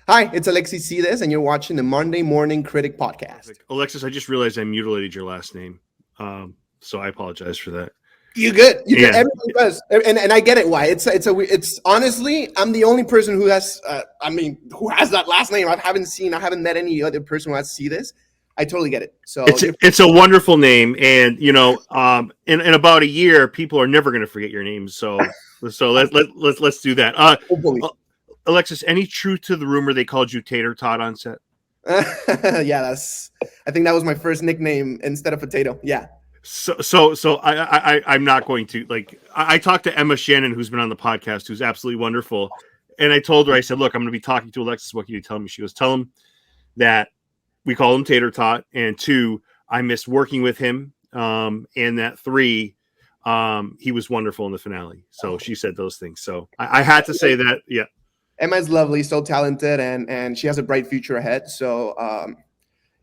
Hi, it's Alexis Sides, and you're watching the Monday Morning Critic podcast. Perfect. Alexis, I just realized I mutilated your last name. So I apologize for that. You good? You good? Yeah. Everybody does, and I get it. Why? It's honestly, I'm the only person who has, who has that last name. I haven't met any other person who has Sides. I totally get it. So It's a wonderful name, and in about a year, people are never going to forget your name. So let's do that. hopefully, Alexis, any truth to the rumor they called you Tater Tot on set? yeah, I think that was my first nickname instead of potato. Yeah. So I'm not going to I talked to Emma Shannon, who's been on the podcast, who's absolutely wonderful, and I told her, I said, look, I'm going to be talking to Alexis. What can you tell me? She goes, tell him that we call him Tater Tot, and 2, I missed working with him, and that 3, he was wonderful in the finale. So she said those things. So I had to say that. Yeah. Emma's lovely, so talented, and she has a bright future ahead. So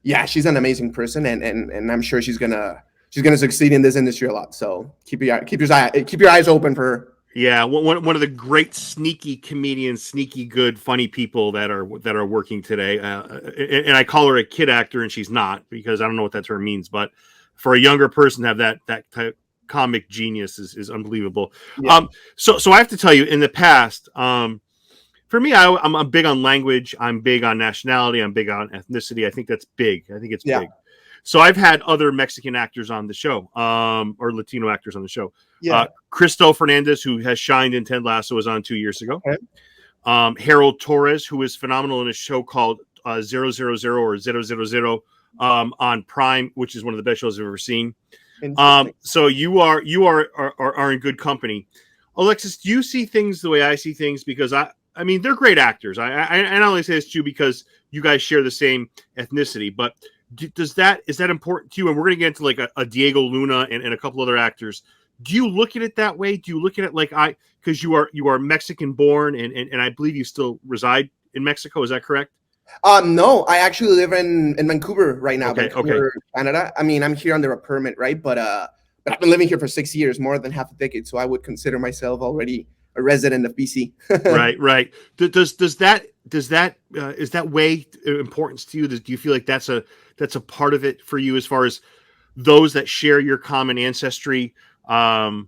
yeah, she's an amazing person, and I'm sure she's gonna succeed in this industry a lot. So keep your eyes open for her. Yeah, one of the great sneaky comedians, sneaky good, funny people that are working today. And I call her a kid actor, and she's not, because I don't know what that term means. But for a younger person to have that type of comic genius is unbelievable. Yeah. So I have to tell you, in the past, for me, I'm big on language. I'm big on nationality. I'm big on ethnicity. I think that's big. I think it's big. So I've had other Mexican actors on the show, or Latino actors on the show. Yeah. Cristo Fernandez, who has shined in Ted Lasso, was on 2 years ago. Okay. Harold Torres, who is phenomenal in a show called 000 or 000 on Prime, which is one of the best shows I've ever seen. So you are in good company. Alexis, do you see things the way I see things? Because I mean, they're great actors. I not only say this to you because you guys share the same ethnicity, but is that important to you? And we're going to get into like a Diego Luna and a couple other actors. Do you look at it that way? Do you look at it like because you are Mexican born and I believe you still reside in Mexico? Is that correct? No, I actually live in Vancouver right now, Okay. Canada. I mean, I'm here under a permit, right? But I've been living here for 6 years, more than half a decade. So I would consider myself already a resident of BC. Right. Does that is that way importance to you? Do you feel like that's a part of it for you, as far as those that share your common ancestry, or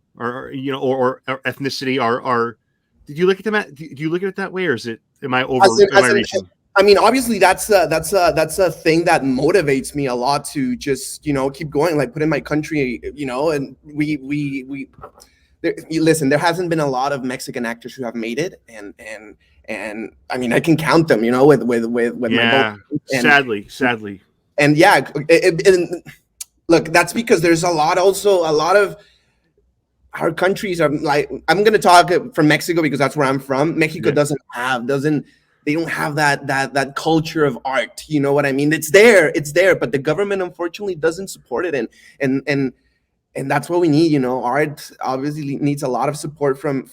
ethnicity are? Did you look at them? Do you look at it that way, or is it? Am I reaching? I mean, obviously, that's a thing that motivates me a lot to just keep going, like put in my country, and we. Listen, there hasn't been a lot of Mexican actors who have made it, and I mean, I can count them, with my vote. Sadly. And yeah, look, that's because there's a lot of our countries are like, I'm going to talk from Mexico because that's where I'm from. Mexico they don't have that culture of art. You know what I mean? It's there, but the government unfortunately doesn't support it, and that's what we need. Art obviously needs a lot of support from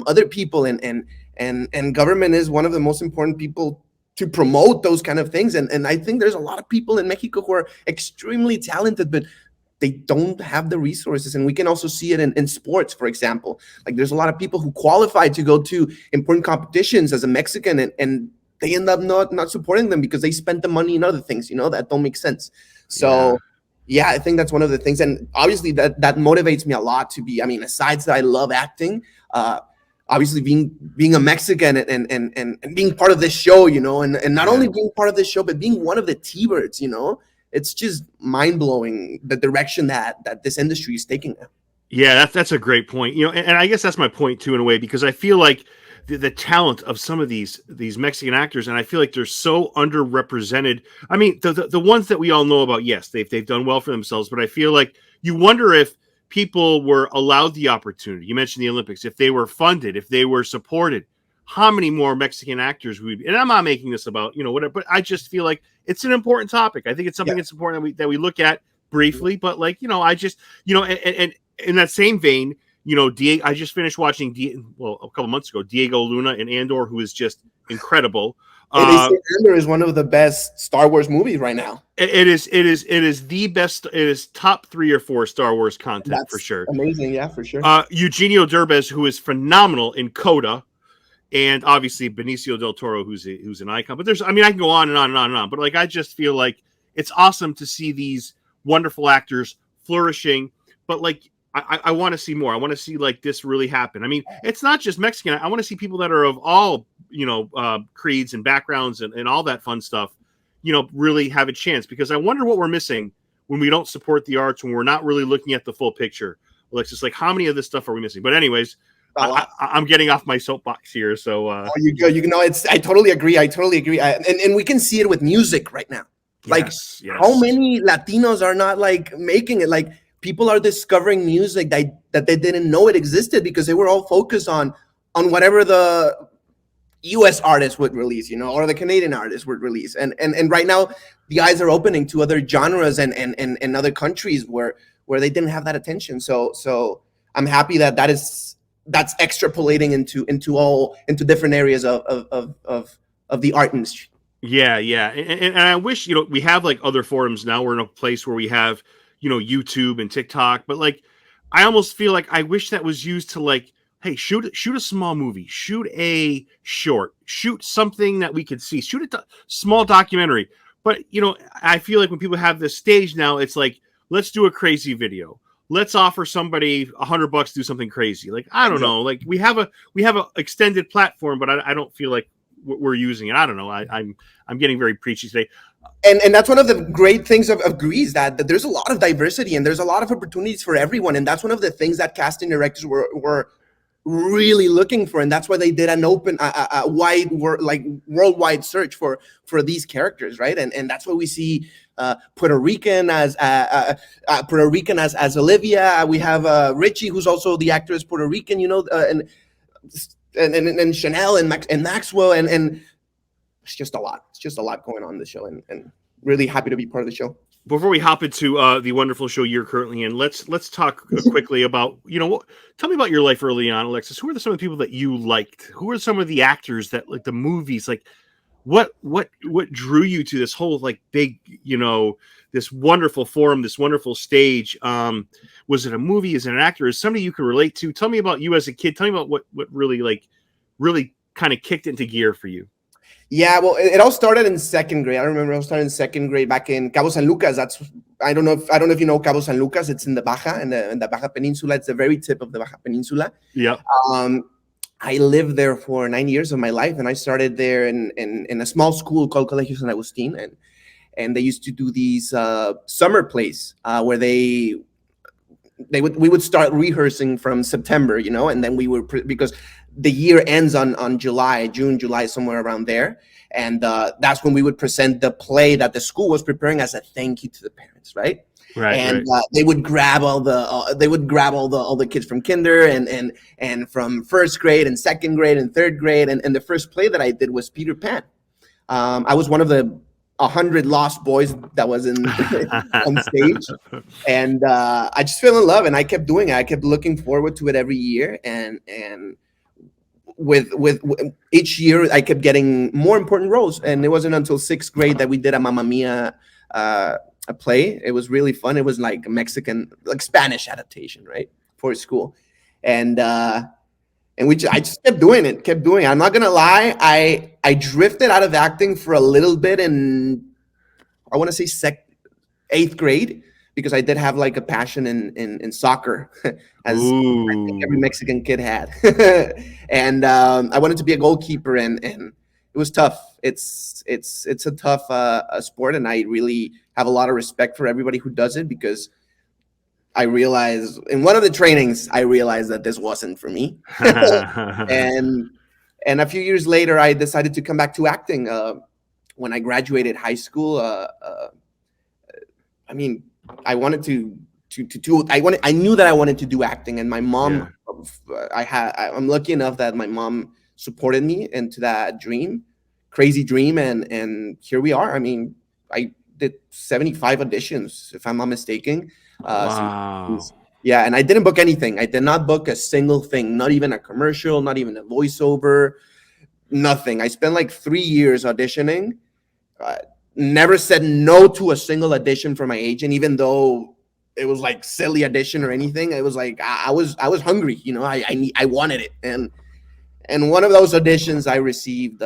other people, and government is one of the most important people to promote those kind of things. And I think there's a lot of people in Mexico who are extremely talented, but they don't have the resources. And we can also see it in sports, for example. Like, there's a lot of people who qualify to go to important competitions as a Mexican, and they end up not supporting them because they spent the money in other things, that don't make sense. So yeah, I think that's one of the things. And obviously that motivates me a lot to be, I mean, aside that I love acting, obviously being a Mexican and being part of this show, and not only being part of this show, but being one of the T-Birds, it's just mind-blowing the direction that this industry is taking now. Yeah, that's a great point. And I guess that's my point too, in a way, because I feel like the talent of some of these Mexican actors, and I feel like they're so underrepresented. I mean, the ones that we all know about, yes, they've done well for themselves, but I feel like you wonder if people were allowed the opportunity. You mentioned the Olympics. If they were funded, if they were supported, how many more Mexican actors would be? And I'm not making this about, whatever, but I just feel like it's an important topic. I think it's something that's important that we look at briefly, but I just, and in that same vein, Diego, I just finished watching a couple months ago, Diego Luna in Andor, who is just incredible. They say Andor is one of the best Star Wars movies right now. It is the best. It is top 3 or 4 Star Wars content. That's for sure. Amazing, yeah, for sure. Eugenio Derbez, who is phenomenal in Coda, and obviously Benicio del Toro, who's an icon. But I mean, I can go on and on and on and on. But like, I just feel like it's awesome to see these wonderful actors flourishing. But like, I want to see more. I want to see like this really happen. I mean, it's not just Mexican. I want to see people that are of all creeds and backgrounds and all that fun stuff. Really have a chance, because I wonder what we're missing when we don't support the arts, when we're not really looking at the full picture. Alexis, like, how many of this stuff are we missing? But anyways, I'm getting off my soapbox here. So you go. I totally agree. And we can see it with music right now. Like, yes. How many Latinos are not like making it? Like, people are discovering music that they didn't know it existed, because they were all focused on whatever the US artists would release, or the Canadian artists would release. And right now the eyes are opening to other genres and other countries where they didn't have that attention. So I'm happy that's extrapolating into different areas of the art industry. Yeah. And I wish, we have like other forums now. We're in a place where we have, YouTube and TikTok, but like, I almost feel like I wish that was used to like, hey, shoot a small movie, shoot a short, shoot something that we could see, shoot a small documentary. But, I feel like when people have this stage now, it's like, let's do a crazy video. Let's offer somebody $100 to do something crazy. Like, I don't know. Like, we have a extended platform, but I don't feel like we're using it. I don't know. I'm getting very preachy today. And that's one of the great things of Grease, that there's a lot of diversity and there's a lot of opportunities for everyone. And that's one of the things that casting directors were really looking for. And that's why they did an open, worldwide search for these characters, right? And that's why we see Puerto Rican as Olivia. We have Richie, who's also the actor, is Puerto Rican, and Chanel and Maxwell, and it's just a lot. It's just a lot going on in the show, and really happy to be part of the show. Before we hop into the wonderful show you're currently in, let's talk quickly about, tell me about your life early on, Alexis. Who are some of the people that you liked? Who are some of the actors that, like, the movies, like what drew you to this whole like big, this wonderful forum, this wonderful stage? Was it a movie? Is it an actor? Is somebody you can relate to? Tell me about you as a kid. Tell me about what really kind of kicked into gear for you. Yeah, well, it all started in second grade. I remember I started in second grade back in Cabo San Lucas. I don't know if you know Cabo San Lucas. It's in the Baja, in the Baja Peninsula. It's the very tip of the Baja Peninsula. Yeah. I lived there for 9 years of my life, and I started there in a small school called Colegio San Agustin, and they used to do these summer plays where we would start rehearsing from September, and then we were because the year ends on June, July, somewhere around there. And that's when we would present the play that the school was preparing as a thank you to the parents, right? Right. And they would grab all the kids from kinder and from first grade and second grade and third grade. And the first play that I did was Peter Pan. I was one of the 100 lost boys that was on stage, and I just fell in love, and I kept doing it. I kept looking forward to it every year, and with each year I kept getting more important roles. And it wasn't until sixth grade that we did a Mamma Mia a play. It was really fun. It was like a Mexican, like Spanish adaptation, right, for school, and I just kept doing it. I'm not gonna lie, I drifted out of acting for a little bit in, I want to say eighth grade, because I did have like a passion in soccer, as I think every Mexican kid had. And I wanted to be a goalkeeper, and it was tough. It's a tough sport, and I really have a lot of respect for everybody who does it, because I realized in one of the trainings, that this wasn't for me. And a few years later, I decided to come back to acting. When I graduated high school, I mean, I wanted I knew that I wanted to do acting, and my mom, I'm lucky enough that my mom supported me into that crazy dream, and here we are. I mean, I did 75 auditions, if I'm not mistaken. Wow. Yeah, and I didn't book anything. I did not book a single thing, not even a commercial, not even a voiceover, nothing. I spent like 3 years auditioning. Never said no to a single audition from my agent, even though it was like silly audition or anything. It was like I was hungry, I wanted it, And one of those auditions, I received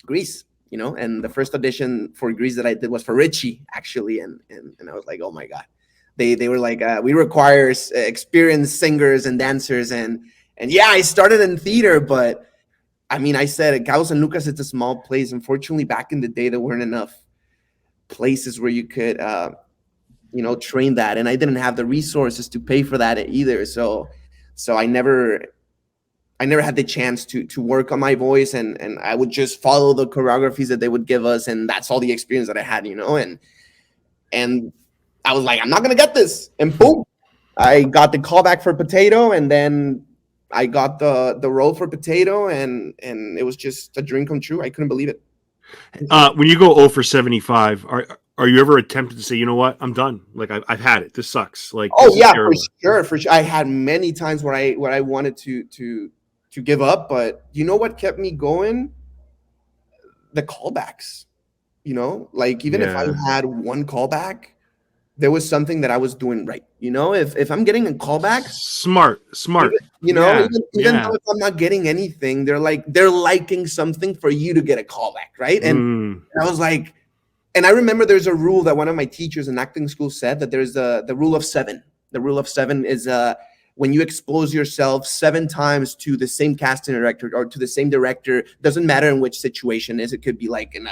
Grease, and the first audition for Grease that I did was for Richie, actually. And I was like, oh my God. They were like, we require experienced singers and dancers. And yeah, I started in theater, but I mean, I said Cabo San Lucas, it's a small place. Unfortunately, back in the day, there weren't enough places where you could, train that. And I didn't have the resources to pay for that either. So I never had the chance to work on my voice, and I would just follow the choreographies that they would give us, and that's all the experience that I had, and I was like, I'm not gonna get this, and boom, I got the callback for Potato, and then I got the role for Potato, and it was just a dream come true. I couldn't believe it. When you go 0 for 75, are you ever tempted to say, you know what, I'm done? Like I've had it. This sucks. Like, oh yeah, for sure. I had many times where I wanted to give up, but you know what kept me going? The callbacks. Like even if I had one callback, there was something that I was doing right. If I'm getting a callback, smart, even though if I'm not getting anything, they're liking something for you to get a callback, right? And I was like, and I remember there's a rule that one of my teachers in acting school said, that there's the rule of 7. The rule of 7 is when you expose yourself 7 times to the same casting director or to the same director, doesn't matter in which situation it is. It could be like in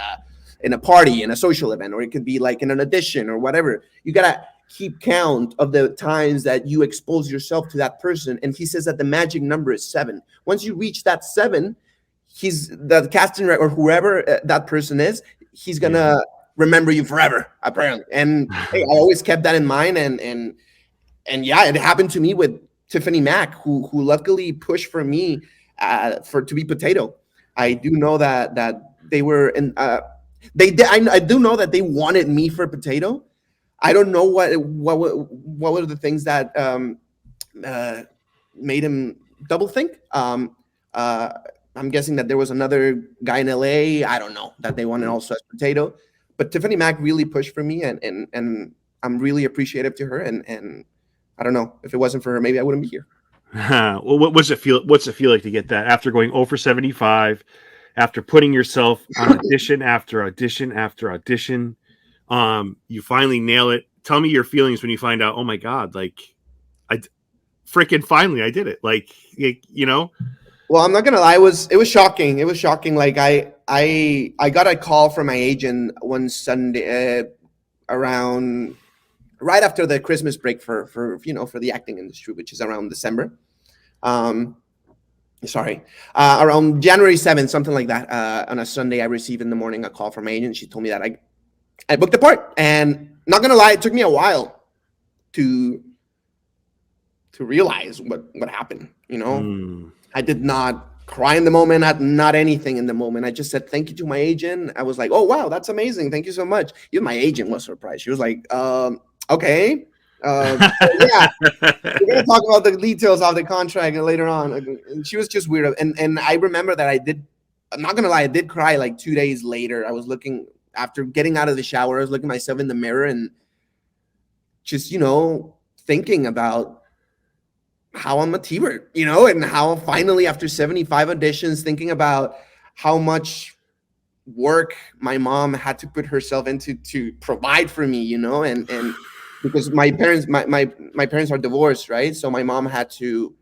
a party, in a social event, or it could be like in an audition or whatever. You gotta keep count of the times that you expose yourself to that person. And he says that the magic number is 7. Once you reach that 7, the casting director or whoever that person is, he's gonna remember you forever, apparently. And hey, I always kept that in mind. And yeah, it happened to me with Tiffany Mack, who luckily pushed for me to be Potato. I do know that they were in. They did. I do know that they wanted me for Potato. I don't know what were the things that made him double think. I'm guessing that there was another guy in LA. I don't know, that they wanted also as Potato. But Tiffany Mack really pushed for me, and I'm really appreciative to her. And I don't know, if it wasn't for her, maybe I wouldn't be here. Well, what's it feel like to get that after going 0 for 75, after putting yourself on audition after audition after audition? You finally nail it. Tell me your feelings when you find out, oh my God, like I freaking finally I did it. Like, Well, I'm not gonna lie, it was shocking. It was shocking. Like I got a call from my agent one Sunday around right after the Christmas break for the acting industry, which is around December. Around January 7th, something like that. On a Sunday, I received in the morning a call from my agent. She told me that I booked the part, and not gonna lie, it took me a while to realize what happened. I did not cry in the moment, not anything in the moment. I just said thank you to my agent. I was like, oh wow, that's amazing, thank you so much. Even my agent was surprised. She was like, okay, yeah, we're gonna talk about the details of the contract later on. And she was just weird. And I remember that I'm not gonna lie, I did cry like 2 days later. I was looking, after getting out of the shower, I was looking myself in the mirror and just thinking about how I'm a T-Bird, and how finally after 75 auditions, thinking about how much work my mom had to put herself into to provide for me, and because my parents, my parents are divorced, right? So my mom had to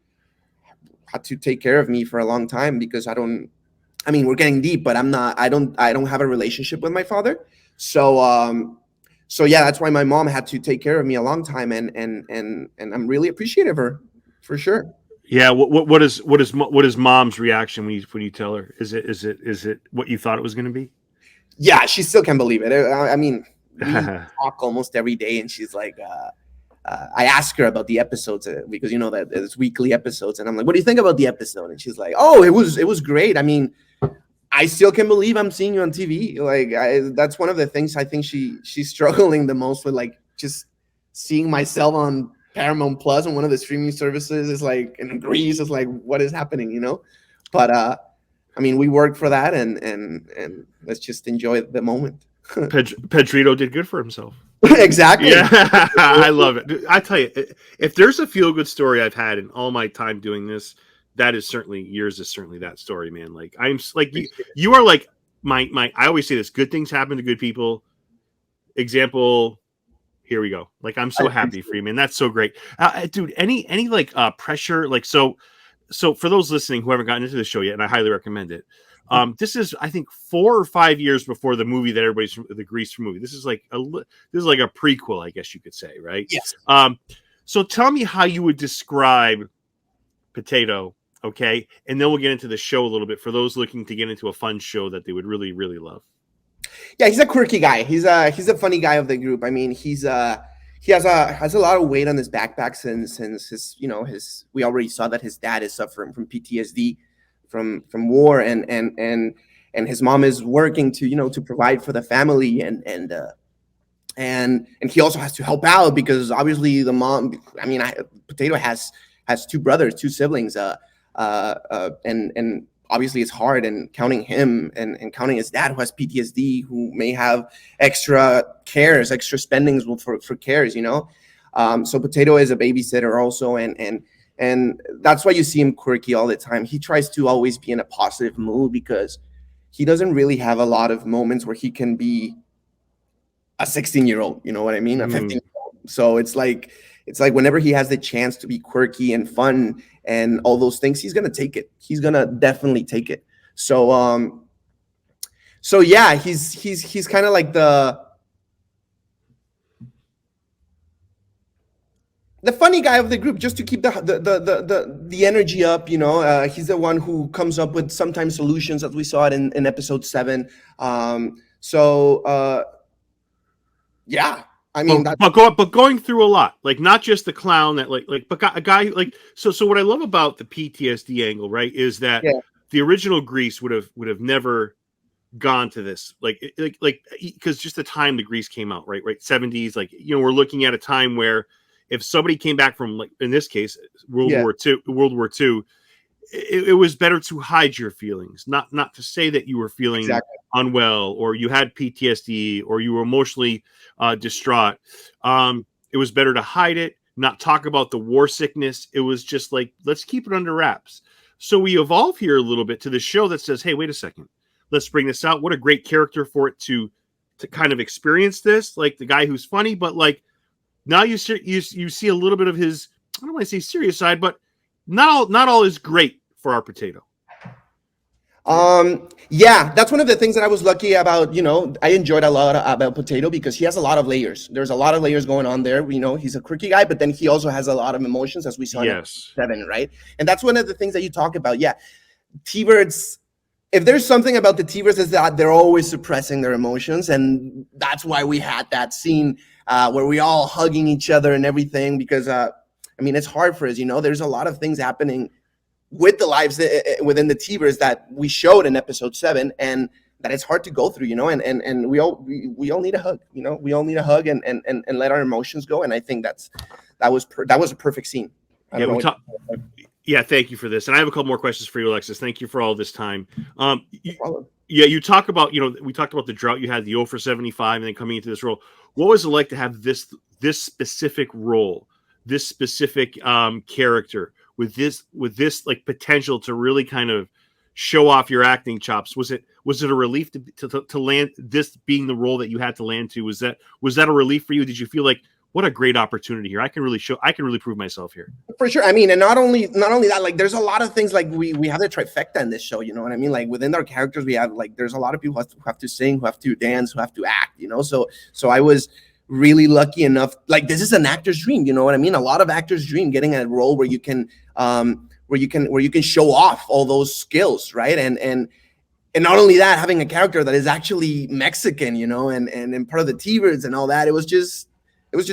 take care of me for a long time, because we're getting deep, but I don't have a relationship with my father. So yeah, that's why my mom had to take care of me a long time, and I'm really appreciative of her, for sure. Yeah. What is mom's reaction when you tell her? Is it what you thought it was going to be? Yeah, she still can't believe it. We talk almost every day, and she's like, I ask her about the episodes, because that it's weekly episodes, and I'm like, what do you think about the episode? And she's like, oh, it was great. I still can't believe I'm seeing you on TV. Like, that's one of the things I think she's struggling the most with, like, just seeing myself on Paramount Plus and one of the streaming services is like, and Grease is like, what is happening, But we worked for that, and let's just enjoy the moment. Pedrito did good for himself. Exactly. Yeah, I love it. I tell you, if there's a feel-good story I've had in all my time doing this, that is certainly yours. Is certainly that story, man. Like I'm like you are like my. I always say this: good things happen to good people. Example. Here we go. Like I'm so happy for you, man. That's so great, dude. Any like pressure, like so for those listening who haven't gotten into the show yet, and I highly recommend it. This is, I think, 4 or 5 years before the movie that everybody's the Grease movie. This is like a prequel, I guess you could say, right? Yes. So tell me how you would describe Potato, okay, and then we'll get into the show a little bit for those looking to get into a fun show that they would really, really love. Yeah, he's a quirky guy. He's a funny guy of the group. I mean, he has a lot of weight on his backpack since his we already saw that his dad is suffering from PTSD from war, and his mom is working to provide for the family, and he also has to help out because obviously the mom, I mean, Potato has 2 brothers, 2 siblings, and obviously it's hard, and counting him and counting his dad who has PTSD, who may have extra spendings for cares, so Potato is a babysitter also, and that's why you see him quirky all the time. He tries to always be in a positive mood because he doesn't really have a lot of moments where he can be a 16-year-old, you know what I mean? A 15-year-old. So it's like whenever he has the chance to be quirky and fun and all those things, he's gonna take it. He's gonna definitely take it. So yeah, he's kind of like the funny guy of the group, just to keep the energy up. He's the one who comes up with sometimes solutions, as we saw it in episode 7. Yeah. I mean, but going through a lot, like not just the clown that but a guy like so what I love about the PTSD angle, right, is that the original Grease would have never gone to this, like because just the time the Grease came out, right 70s, like we're looking at a time where if somebody came back from, like in this case World War II, it was better to hide your feelings, not to say that you were feeling unwell or you had PTSD or you were emotionally distraught. It was better to hide it, not talk about the war sickness. It was just like, let's keep it under wraps. So we evolve here a little bit to the show that says, hey, wait a second, let's bring this out. What a great character for it to kind of experience this, like the guy who's funny, but like now you see a little bit of his, I don't want to say serious side, but not all is great for our Potato. Yeah, that's one of the things that I was lucky about. I enjoyed a lot about Potato because he has a lot of layers. There's a lot of layers going on there. He's a quirky guy, but then he also has a lot of emotions, as we saw in 7, right? And that's one of the things that you talk about. Yeah, T-Birds. If there's something about the T-Birds, is that they're always suppressing their emotions, and that's why we had that scene where we all hugging each other and everything. Because it's hard for us. There's a lot of things happening with the lives within the T-Birds that we showed in episode 7, and that it's hard to go through, and we all need a hug, we all need a hug and let our emotions go. And I think that was a perfect scene. Yeah, thank you for this. And I have a couple more questions for you, Alexis. Thank you for all this time. You talk about, we talked about the drought you had, the 0 for 75, and then coming into this role. What was it like to have this specific role, this specific character with this like potential to really kind of show off your acting chops? Was it a relief to land this being the role that you had to land to? Was that a relief for you? Did you feel like, what a great opportunity here? I can really prove myself here. For sure. I mean, and not only that, like there's a lot of things, like we have the trifecta in this show, you know what I mean? Like within our characters, we have like, there's a lot of people who have to sing, who have to dance, who have to act, so I was really lucky enough. Like, this is an actor's dream, you know what I mean? A lot of actors dream getting a role where you can show off all those skills, right? And not only that, having a character that is actually Mexican, and part of the T-Birds and all that, it was just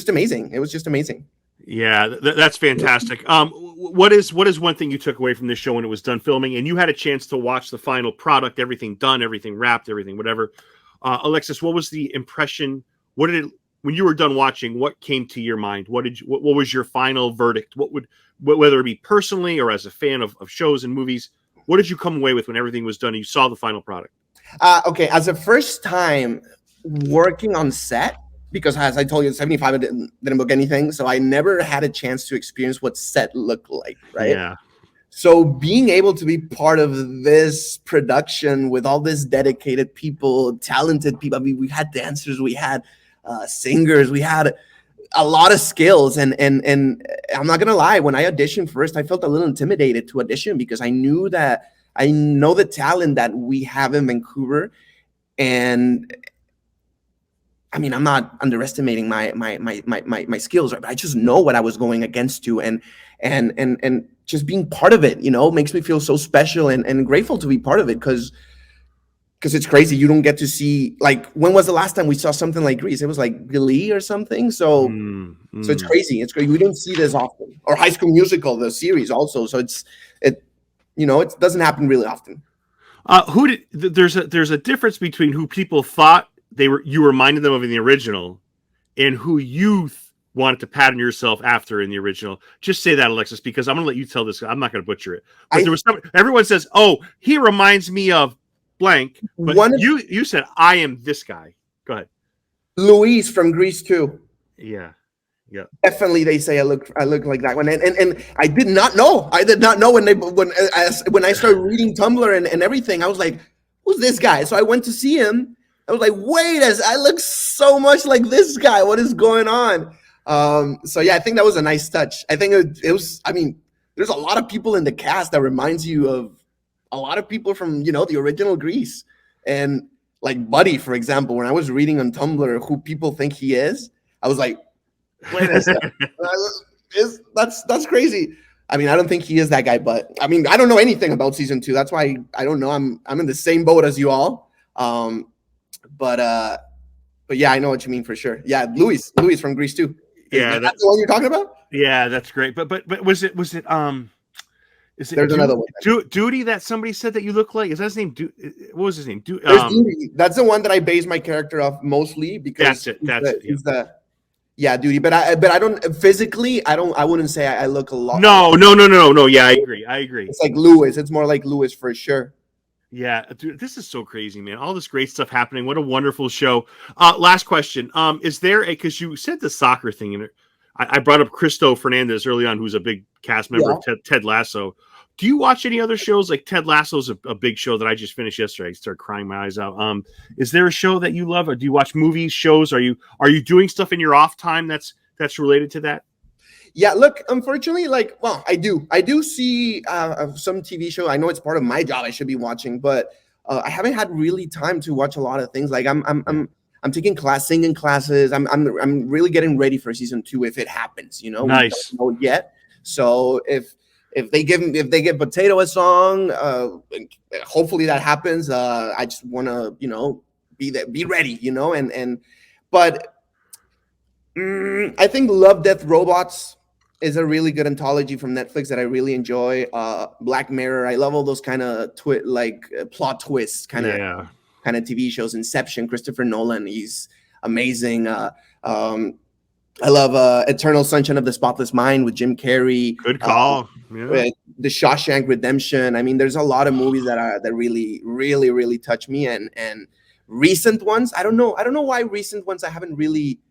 amazing. It was just amazing. Yeah, that's fantastic. What is one thing you took away from this show when it was done filming and you had a chance to watch the final product, everything done, everything wrapped, everything, whatever? Alexis, what was the impression? When you were done watching, what came to your mind? What was your final verdict? Whether it be personally or as a fan of shows and movies, what did you come away with when everything was done and you saw the final product? Okay, as a first time working on set, because as I told you, 75, I didn't book anything, so I never had a chance to experience what set looked like, right? Yeah. So being able to be part of this production with all this dedicated people, talented people. I mean, we had dancers, we had singers, we had a lot of skills, and I'm not gonna lie. When I auditioned first, I felt a little intimidated to audition because I knew that I know the talent that we have in Vancouver, and I mean, I'm not underestimating my skills, right? But I just know what I was going against to, and just being part of it, makes me feel so special and grateful to be part of it because it's crazy. You don't get to see, like, when was the last time we saw something like Grease? It was like Glee or something. So it's crazy. It's great. We don't see this often. Or High School Musical, the series also. So it doesn't happen really often. There's a difference between who people thought you reminded them of in the original and who you wanted to pattern yourself after in the original. Just say that, Alexis, because I'm going to let you tell this. I'm not going to butcher it. But everyone says, "Oh, he reminds me of blank." But you said, "I am this guy." Go ahead. Luis from Grease 2. Yeah. Yeah. Definitely, they say I look like that one, and I did not know. I did not know when I started reading Tumblr and everything. I was like, "Who's this guy?" So I went to see him. I was like, "Wait, I look so much like this guy. What is going on?" So yeah, I think that was a nice touch. I think it was. I mean, there's a lot of people in the cast that reminds you of a lot of people from the original Grease, and like Buddy, for example. When I was reading on Tumblr who people think he is, I was like, wait a second. That's crazy. I mean, I don't think he is that guy, but I mean, I don't know anything about season 2. That's why I don't know. I'm in the same boat as you all. But yeah, I know what you mean for sure. Yeah, Luis from Grease 2. Yeah, that's the one you're talking about. Yeah, that's great. But was it? Is it There's another one. Duty that somebody said that you look like? Is that his name? What was his name? There's Duty. That's the one that I base my character off mostly because he's the Duty. But I don't physically. I wouldn't say I look a lot. No. Yeah, I agree. It's like Lewis. It's more like Lewis for sure. Yeah, dude, this is so crazy, man. All this great stuff happening. What a wonderful show. Last question. Is there because you said the soccer thing, and I brought up Cristo Fernandez early on, who's a big cast member of Ted Lasso. Do you watch any other shows? Like Ted Lasso's a big show that I just finished yesterday. I started crying my eyes out. Is there a show that you love, or do you watch movies, shows? Are you doing stuff in your off time that's related to that? Yeah, look, unfortunately, I do see some TV show. I know it's part of my job I should be watching, but I haven't had really time to watch a lot of things. Like I'm taking singing classes. I'm really getting ready for season 2 if it happens. Nice. We don't know yet. So if they give Potato a song, hopefully that happens. I just want to be ready. But I think Love, Death, Robots is a really good anthology from Netflix that I really enjoy. Black Mirror, I love all those kind of plot twists kind of TV shows. Inception, Christopher Nolan, he's amazing. I love Eternal Sunshine of the Spotless Mind with Jim Carrey. Good call. The Shawshank Redemption. I mean, there's a lot of movies that really, really, really touch me. And recent ones, I don't know why recent ones I haven't really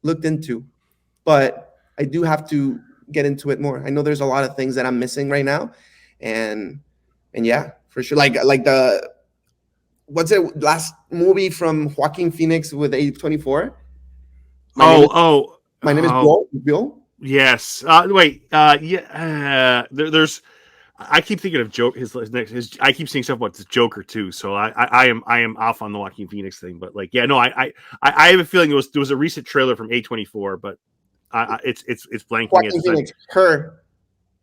looked into, but I do have to get into it more. I know there's a lot of things that I'm missing right now, and yeah, for sure. Like the last movie from Joaquin Phoenix with A24. My name is Bill. Yes. There's. I keep thinking of I keep seeing stuff about the Joker too. So I am off on the Joaquin Phoenix thing. But I have a feeling there was a recent trailer from A24, but it's blanking. Joaquin Phoenix, Her.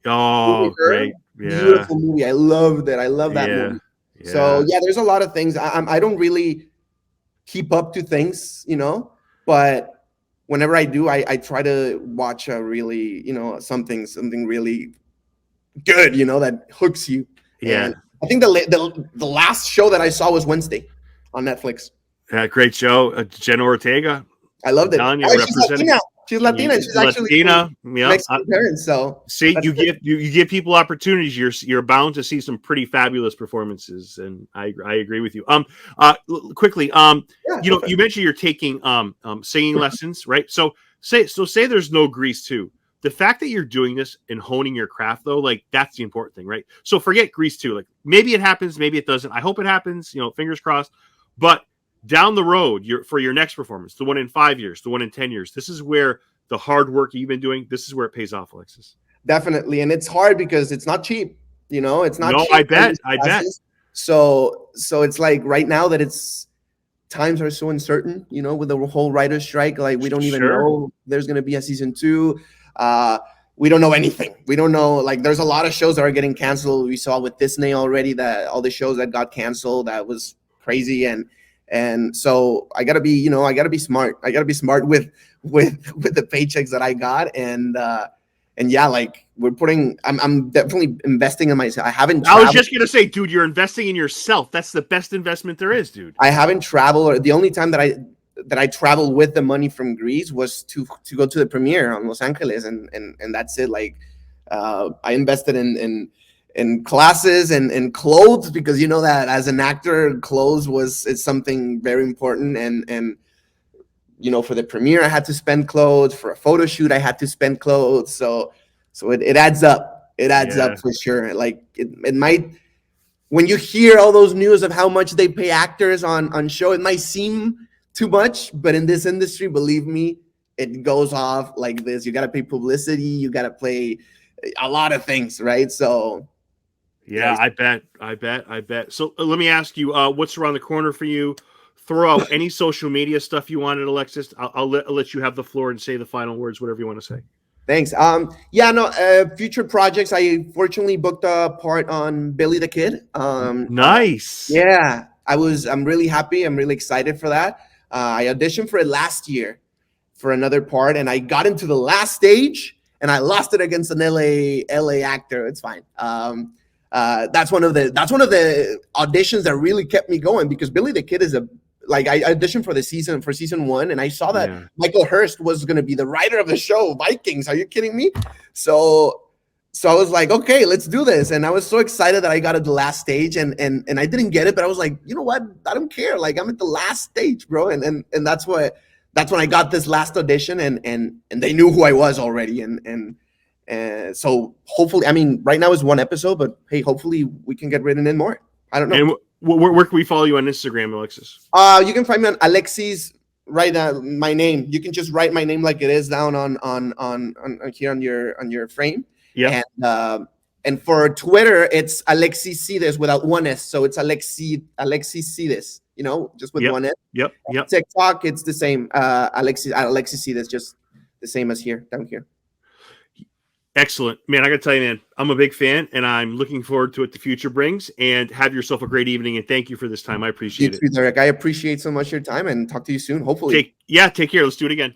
Oh, great! Yeah. Beautiful movie. I loved it. I love that movie. Yeah. So there's a lot of things. I don't really keep up to things, but whenever I do, I try to watch a really, something really good, that hooks you. Yeah. And I think the last show that I saw was Wednesday on Netflix. Yeah, great show. Jenna Ortega. I loved it. She's Latina. She's actually Mexican parents. So see, you give people opportunities. You're bound to see some pretty fabulous performances, and I agree with you. Quickly, you mentioned you're taking singing lessons, right? So say there's no Grease 2. The fact that you're doing this and honing your craft, though, like that's the important thing, right? So forget Grease 2. Like maybe it happens, maybe it doesn't. I hope it happens, fingers crossed. But down the road, for your next performance, the one in 5 years, the one in 10 years, this is where the hard work you've been doing, this is where it pays off, Alexis. Definitely. And it's hard because it's not cheap. It's not cheap. I bet. So it's like right now that times are so uncertain, with the whole writer's strike, like we don't even know there's going to be a season 2. We don't know anything. We don't know, like there's a lot of shows that are getting canceled. We saw with Disney already that all the shows that got canceled, that was crazy. And so I gotta be, I gotta be smart. I gotta be smart with the paychecks that I got. And yeah, like I'm definitely investing in myself. I was just gonna say, dude, you're investing in yourself. That's the best investment there is, dude. I haven't traveled. The only time that I traveled with the money from Greece was to go to the premiere on Los Angeles, and that's it. Like I invested in classes and clothes, because that as an actor, clothes is something very important. And for the premiere I had to spend clothes, for a photo shoot I had to spend clothes. So it adds up. It adds up for sure. Like it might, when you hear all those news of how much they pay actors on show, it might seem too much, but in this industry, believe me, it goes off like this. You got to pay publicity. You got to pay a lot of things, right? So yeah, I bet. So let me ask you, what's around the corner for you? Throw out any social media stuff you wanted, Alexis. I'll let you have the floor and say the final words, whatever you want to say. Thanks. Future projects. I fortunately booked a part on Billy the Kid. Nice. Yeah, I'm really happy. I'm really excited for that. I auditioned for it last year for another part, and I got into the last stage, and I lost it against an LA actor. It's fine. That's one of the auditions that really kept me going, because Billy the Kid is I auditioned for season 1, and I saw that Michael Hurst was going to be the writer of the show Vikings. Are you kidding me? So I was like, okay, let's do this. And I was so excited that I got at the last stage, and I didn't get it, but I was like, you know what? I don't care. Like, I'm at the last stage, bro. And that's when I got this last audition, and they knew who I was already. And so hopefully, I mean, right now is 1 episode, but hey, hopefully we can get written in more. I don't know. And where can we follow you on Instagram, Alexis? You can find me on Alexis. Write my name. You can just write my name like it is down on here on your frame. Yeah. And for Twitter, it's Alexis Sides without 1 S. So it's Alexis Sides, just with 1 S. Yep. TikTok, it's the same. Alexis Sides, just the same as down here. Excellent, man. I gotta tell you, man, I'm a big fan, and I'm looking forward to what the future brings. And have yourself a great evening, and thank you for this time. I appreciate it. You too, Derek. I appreciate so much your time, and talk to you soon, hopefully. Take care. Let's do it again.